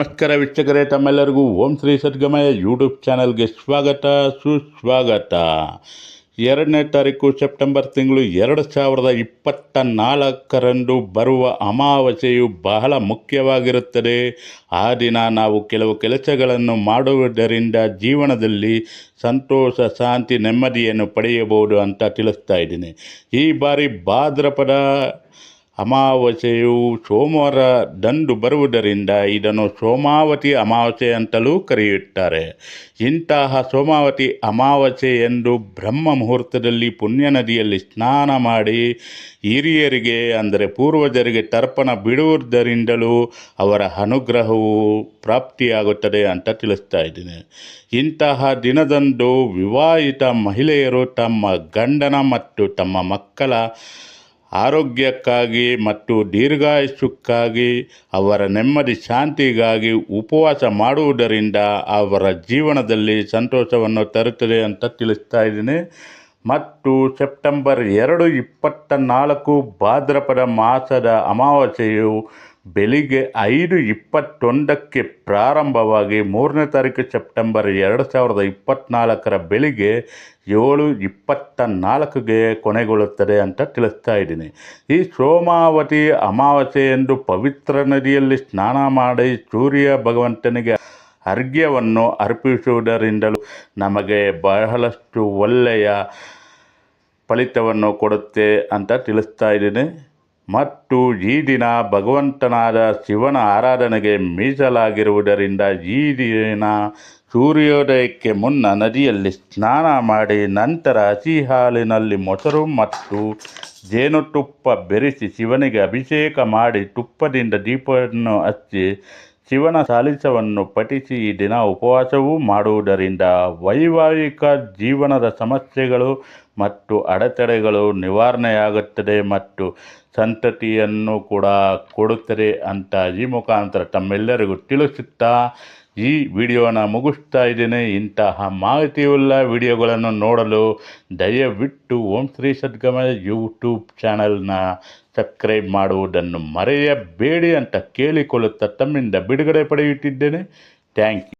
ನಮಸ್ಕಾರ ವೀಕ್ಷಕರೇ, ತಮ್ಮೆಲ್ಲರಿಗೂ ಓಂ ಶ್ರೀ ಸದ್ಗಮಯ ಯೂಟ್ಯೂಬ್ ಚಾನಲ್ಗೆ ಸ್ವಾಗತ ಸುಸ್ವಾಗತ. 2ನೇ ತಾರೀಕು ಸೆಪ್ಟೆಂಬರ್ ತಿಂಗಳು 2024ರಂದು ಬರುವ ಅಮಾವಾಸ್ಯೆಯು ಬಹಳ ಮುಖ್ಯವಾಗಿರುತ್ತದೆ. ಆ ದಿನ ನಾವು ಕೆಲವು ಕೆಲಸಗಳನ್ನು ಮಾಡುವುದರಿಂದ ಜೀವನದಲ್ಲಿ ಸಂತೋಷ, ಶಾಂತಿ, ನೆಮ್ಮದಿಯನ್ನು ಪಡೆಯಬಹುದು ಅಂತ ತಿಳಿಸ್ತಾ ಇದ್ದೀನಿ. ಈ ಬಾರಿ ಭಾದ್ರಪದ ಅಮಾವಾಸ್ಯೆಯು ಸೋಮವಾರದಂದು ಬರುವುದರಿಂದ ಇದನ್ನು ಸೋಮಾವತಿ ಅಮಾವಾಸ್ಯೆ ಅಂತಲೂ ಕರೆಯುತ್ತಾರೆ. ಇಂತಹ ಸೋಮಾವತಿ ಅಮಾವಾಸ್ಯೆ ಎಂದು ಬ್ರಹ್ಮ ಮುಹೂರ್ತದಲ್ಲಿ ಪುಣ್ಯ ನದಿಯಲ್ಲಿ ಸ್ನಾನ ಮಾಡಿ ಹಿರಿಯರಿಗೆ ಅಂದರೆ ಪೂರ್ವಜರಿಗೆ ತರ್ಪಣ ಬಿಡುವುದರಿಂದಲೂ ಅವರ ಅನುಗ್ರಹವು ಪ್ರಾಪ್ತಿಯಾಗುತ್ತದೆ ಅಂತ ತಿಳಿಸ್ತಾ ಇದ್ದೀನಿ. ಇಂತಹ ದಿನದಂದು ವಿವಾಹಿತ ಮಹಿಳೆಯರು ತಮ್ಮ ಗಂಡನ ಮತ್ತು ತಮ್ಮ ಮಕ್ಕಳ ಆರೋಗ್ಯಕ್ಕಾಗಿ ಮತ್ತು ದೀರ್ಘಾಯುಷ್ಯಕ್ಕಾಗಿ ಅವರ ನೆಮ್ಮದಿ ಶಾಂತಿಗಾಗಿ ಉಪವಾಸ ಮಾಡುವುದರಿಂದ ಅವರ ಜೀವನದಲ್ಲಿ ಸಂತೋಷವನ್ನು ತರುತ್ತದೆ ಅಂತ ತಿಳಿಸ್ತಾ ಇದ್ದೀನಿ. ಮತ್ತು ಸೆಪ್ಟೆಂಬರ್ 2, 2024 ಭಾದ್ರಪದ ಮಾಸದ ಅಮಾವಾಸ್ಯೆಯು ಬೆಳಿಗ್ಗೆ 5:21ಕ್ಕೆ ಪ್ರಾರಂಭವಾಗಿ 3ನೇ ತಾರೀಕು ಸೆಪ್ಟೆಂಬರ್ 2024 ಬೆಳಿಗ್ಗೆ 7:24ಗೆ ಕೊನೆಗೊಳ್ಳುತ್ತದೆ ಅಂತ ತಿಳಿಸ್ತಾ ಇದ್ದೀನಿ. ಈ ಸೋಮಾವತಿ ಅಮಾವಾಸ್ಯೆ ಎಂದು ಪವಿತ್ರ ನದಿಯಲ್ಲಿ ಸ್ನಾನ ಮಾಡಿ ಸೂರ್ಯ ಭಗವಂತನಿಗೆ ಅರ್ಘ್ಯವನ್ನು ಅರ್ಪಿಸುವುದರಿಂದಲೂ ನಮಗೆ ಬಹಳಷ್ಟು ಒಳ್ಳೆಯ ಫಲಿತವನ್ನು ಕೊಡುತ್ತೆ ಅಂತ ತಿಳಿಸ್ತಾ ಇದ್ದೀನಿ. ಮತ್ತು ಈ ದಿನ ಭಗವಂತನಾದ ಶಿವನ ಆರಾಧನೆಗೆ ಮೀಸಲಾಗಿರುವುದರಿಂದ ಈ ದಿನ ಸೂರ್ಯೋದಯಕ್ಕೆ ಮುನ್ನ ನದಿಯಲ್ಲಿ ಸ್ನಾನ ಮಾಡಿ ನಂತರ ಹಸಿ ಹಾಲಿನಲ್ಲಿ ಮೊಸರು ಮತ್ತು ಜೇನುತುಪ್ಪ ಬೆರೆಸಿ ಶಿವನಿಗೆ ಅಭಿಷೇಕ ಮಾಡಿ ತುಪ್ಪದಿಂದ ದೀಪವನ್ನು ಹಚ್ಚಿ ಶಿವನ ಚಾಲಿಸವನ್ನು ಪಠಿಸಿ ಈ ದಿನ ಉಪವಾಸವೂ ಮಾಡುವುದರಿಂದ ವೈವಾಹಿಕ ಜೀವನದ ಸಮಸ್ಯೆಗಳು ಮತ್ತು ಅಡೆತಡೆಗಳು ನಿವಾರಣೆಯಾಗುತ್ತದೆ ಮತ್ತು ಸಂತತಿಯನ್ನು ಕೂಡ ಕೊಡುತ್ತದೆ ಅಂತ ಈ ಮುಖಾಂತರ ತಮ್ಮೆಲ್ಲರಿಗೂ ತಿಳಿಸುತ್ತಾ ಈ ವಿಡಿಯೋನ ಮುಗಿಸ್ತಾ ಇದ್ದೀನಿ. ಇಂತಹ ಮಾಹಿತಿಯುಳ್ಳ ವಿಡಿಯೋಗಳನ್ನು ನೋಡಲು ದಯವಿಟ್ಟು ಓಂ ಶ್ರೀ ಸದ್ಗಮಯ ಯೂಟ್ಯೂಬ್ ಚಾನಲ್ನ ಸಬ್ಸ್ಕ್ರೈಬ್ ಮಾಡುವುದನ್ನು ಮರೆಯಬೇಡಿ ಅಂತ ಕೇಳಿಕೊಳ್ಳುತ್ತಾ ತಮ್ಮಿಂದ ಬಿಡುಗಡೆ ಪಡೆಯುತ್ತಿದ್ದೇನೆ. Thank you.